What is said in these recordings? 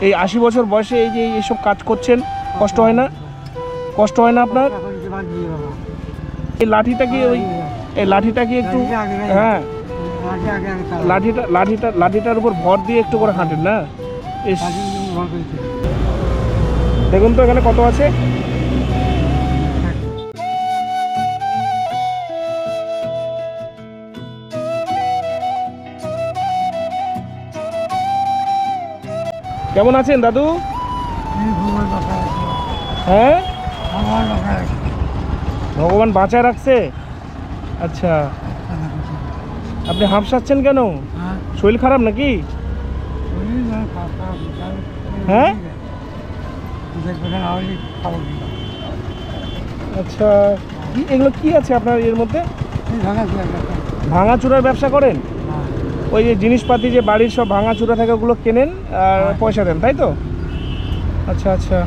এই 80 বছর বয়সে এই যে এইসব কাজ করছেন, কষ্ট হয় না? কষ্ট হয় না আপনার? এই লাঠিটা কি এই লাঠিটা কি একটু, হ্যাঁ লাঠিটার উপর ভর দিয়ে একটু করে হাঁটেন না? দেখুন তো এখানে কত আছে। কেমন আছেন দাদু? হ্যাঁ, ভগবান বাঁচায় রাখছে। আচ্ছা, আপনি হাঁফসাচ্ছেন কেন? শরীর খারাপ নাকি? হ্যাঁ, আচ্ছা, এগুলো কি আছে আপনার এর মধ্যে? ভাঙাচুরার ব্যবসা করেন? ওই যে জিনিসপাতি যে বাড়ির সব ভাঙাচুরা থাকে ওগুলো কেনেন আর পয়সা দেন, তাই তো? আচ্ছা আচ্ছা,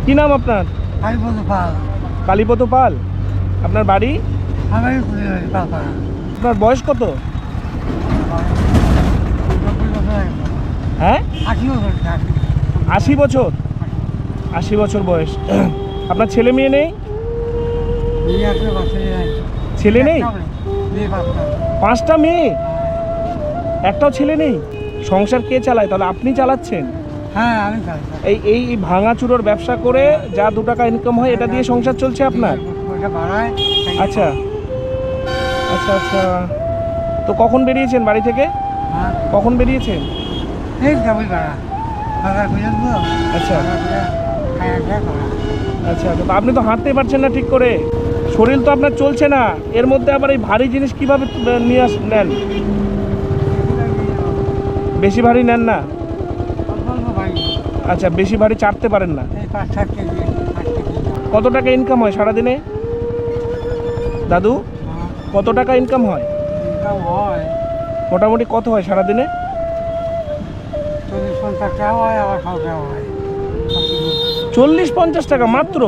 কি নাম আপনার? কালীপদ পাল। আপনার বাড়ি? আপনার বয়স কত? হ্যাঁ, 80 বছর। 80 বছর বয়স। আপনার ছেলে মেয়ে নেই? ছেলে নেই? 5টা মেয়ে, একটাও ছেলে নেই? সংসার কে চালায় তাহলে? আপনি চালাচ্ছেন? হ্যাঁ, আমি এই ভাঙাচুরোর ব্যবসা করে যা 2 টাকা ইনকাম হয় এটা দিয়ে সংসার চলছে আপনার? আচ্ছা আচ্ছা আচ্ছা, তো কখন বেরিয়েছেন বাড়ি থেকে? কখন বেরিয়েছেন? আচ্ছা আচ্ছা, তো আপনি তো হাঁটতে পারছেন না ঠিক করে, শরীর তো আপনার চলছে না, এর মধ্যে আবার এই ভারী জিনিস কিভাবে নিয়ে নেন? বেশি ভারী নেন না? আচ্ছা, বেশি ভারী চাপতে পারেন না। কত টাকা ইনকাম হয় সারাদিনে দাদু? কত টাকা ইনকাম হয় মোটামুটি? কত হয় সারাদিনে? 40-50 টাকা মাত্র?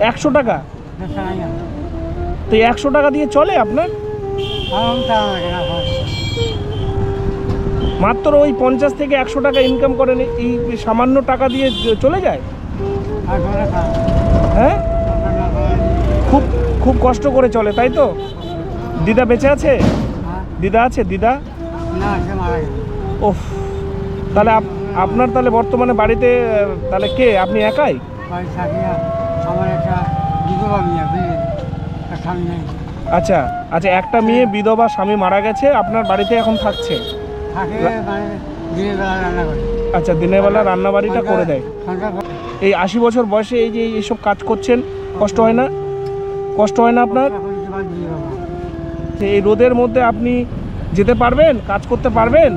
100 টাকা? তো 100 টাকা দিয়ে চলে আপনার? মাত্র ওই 50 থেকে 100 টাকা ইনকাম করেন, এই সামান্য টাকা দিয়ে চলে যায়? হ্যাঁ, খুব খুব কষ্ট করে চলে, তাই তো? দিদা বেঁচে আছে? দিদা আছে? দিদা? ওফ, তাহলে আপনার তাহলে বর্তমানে বাড়িতে তাহলে কে? আপনি একাই? আচ্ছা আচ্ছা, একটা মেয়ে বিধবা, স্বামী মারা গেছে, আপনার বাড়িতে এখন থাকছে? আচ্ছা, দিনের বেলা রান্না বাড়িটা করে দেয়। এই 80 বছর বয়সে এই যে এইসব কাজ করছেন, কষ্ট হয় না? কষ্ট হয় না আপনার? এই রোদের মধ্যে আপনি যেতে পারবেন? কাজ করতে পারবেন?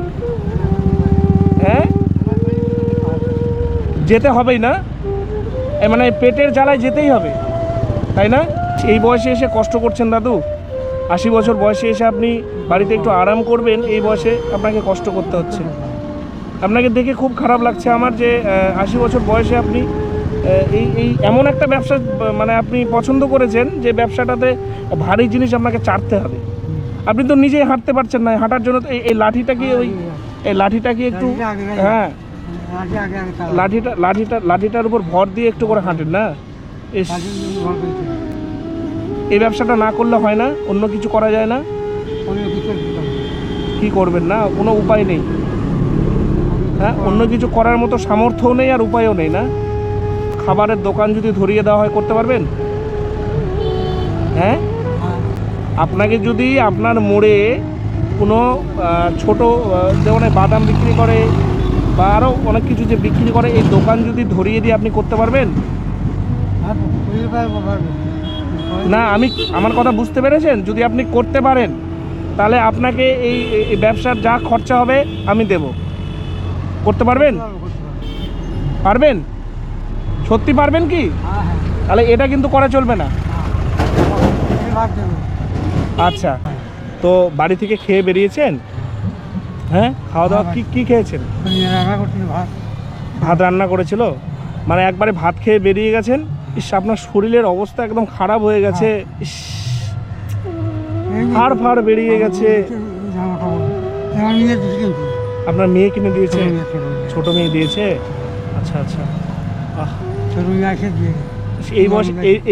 হ্যাঁ, যেতে হবেই না? মানে পেটের জ্বালায় যেতেই হবে, তাই না? এই বয়সে এসে কষ্ট করছেন দাদু। 80 বছর বয়সে এসে আপনি বাড়িতে একটু আরাম করবেন, এই বয়সে আপনাকে কষ্ট করতে হচ্ছে। আপনাকে দেখে খুব খারাপ লাগছে আমার যে 80 বছর বয়সে আপনি এই এমন একটা ব্যবসা মানে আপনি পছন্দ করেছেন যে ব্যবসাটাতে ভারী জিনিস আপনাকে চাটতে হবে। আপনি তো নিজেই হাঁটতে পারছেন না, হাঁটার জন্য তো এই লাঠিটা কি এই লাঠিটা কি একটু, হ্যাঁ লাঠিটার উপর ভর দিয়ে একটু করে হাঁটেন না? এই ব্যবসাটা না করলে হয় না? অন্য কিছু করা যায় না? কি করবেন? না, কোনো উপায় নেই? হ্যাঁ, অন্য কিছু করার মতো সামর্থ্যও নেই আর উপায়ও নেই না? খাবারের দোকান যদি ধরিয়ে দেওয়া হয় করতে পারবেন? হ্যাঁ, আপনাকে যদি আপনার মোড়ে কোনো ছোটো যেমন বাদাম বিক্রি করে বা আরও অনেক কিছু যে বিক্রি করে, এই দোকান যদি ধরিয়ে দিয়ে আপনি করতে পারবেন? না, আমার কথা বুঝতে পেরেছেন? যদি আপনি করতে পারেন তাহলে আপনাকে এই ব্যবসার যা খরচা হবে আমি দেব। করতে পারবেন? পারবেন? সত্যি পারবেন কি? তাহলে এটা কিন্তু করা চলবে না। আচ্ছা, তো বাড়ি থেকে খেয়ে বেরিয়েছেন? হ্যাঁ, খাওয়া দাওয়া কি খেয়েছেন? ভাত রান্না করেছিল, মানে একবারে ভাত খেয়ে বেরিয়ে গেছেন। ইস, আপনার শরীরের অবস্থা একদম খারাপ হয়ে গেছে। ইস, হাড় ফাড় বেরিয়ে গেছে। আপনার মেয়ে কিনে দিয়েছে? ছোট ছোট মেয়ে দিয়েছে? আচ্ছা আচ্ছা। আহ, ছোট মেয়ে আছে দিয়ে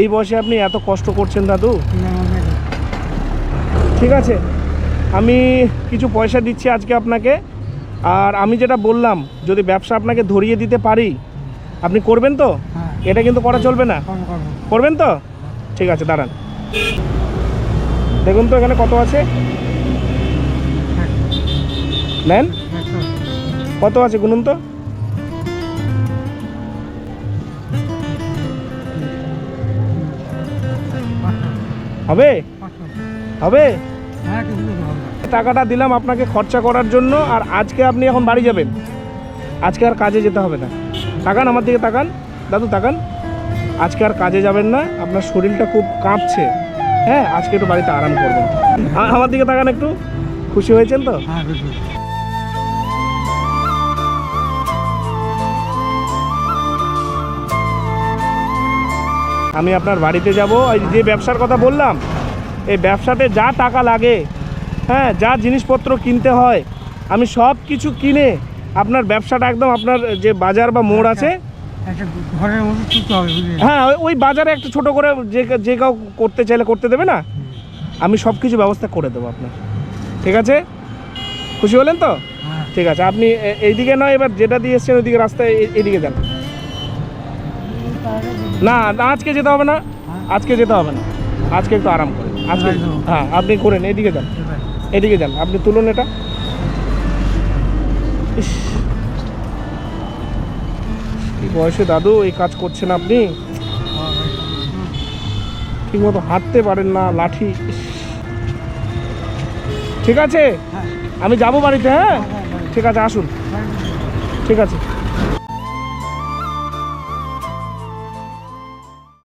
এই বয়সে আপনি এত কষ্ট করছেন দাদু? ঠিক আছে, আমি কিছু পয়সা দিচ্ছি আজকে আপনাকে। আর আমি যেটা বললাম, যদি ব্যবসা আপনাকে ধরিয়ে দিতে পারি, আপনি করবেন তো? হ্যাঁ। এটা কিন্তু করা চলবে না। করবেন তো? ঠিক আছে, দাঁড়ান। দেখুন তো এখানে কত আছে, নেন। কত আছে গুনুন তো। হবে হবে। টাকাটা দিলাম আপনাকে খরচা করার জন্য, আর আজকে আপনি এখন বাড়ি যাবেন, আজকে আর কাজে যেতে হবে না। তাকান আমার দিকে, তাকান দাদু, তাকান। আজকে আর কাজে যাবেন না, আপনার শরীরটা খুব কাঁপছে। হ্যাঁ, আজকে একটু বাড়িতে আরাম করবেন। আমার দিকে তাকান একটু। খুশি হয়েছেন তো? আমি আপনার বাড়িতে যাব, এই যে ব্যবসার কথা বললাম, এই ব্যবসাতে যা টাকা লাগে, হ্যাঁ, যা জিনিসপত্র কিনতে হয়, আমি সব কিছু কিনে আপনার ব্যবসাটা একদম, আপনার যে বাজার বা মোড় আছে, ঘরের মধ্যে তুলতে হবে, হ্যাঁ, ওই বাজারে একটা ছোট করে যে কেউ করতে চাইলে করতে দেবে না, আমি সব কিছু ব্যবস্থা করে দেবো আপনার। ঠিক আছে, খুশি হলেন তো? ঠিক আছে, আপনি এইদিকে নয়, এবার যেটা দিয়ে এসছেন ওইদিকে রাস্তায় এইদিকে যান। না না, আজকে যেতে হবে না, আজকে যেতে হবে না, আজকে একটু আরাম করেন আজকে। হ্যাঁ, আপনি করেন, এইদিকে যান, এদিকে যান, আপনি তুলুন এটা। ইস, এই বয়সে দাদু এই কাজ করছেন আপনি? ঠিক মতো হাঁটতে পারেন না, লাঠি। ইস। ঠিক আছে, আমি যাবো বাড়িতে। হ্যাঁ, ঠিক আছে, আসুন। ঠিক আছে।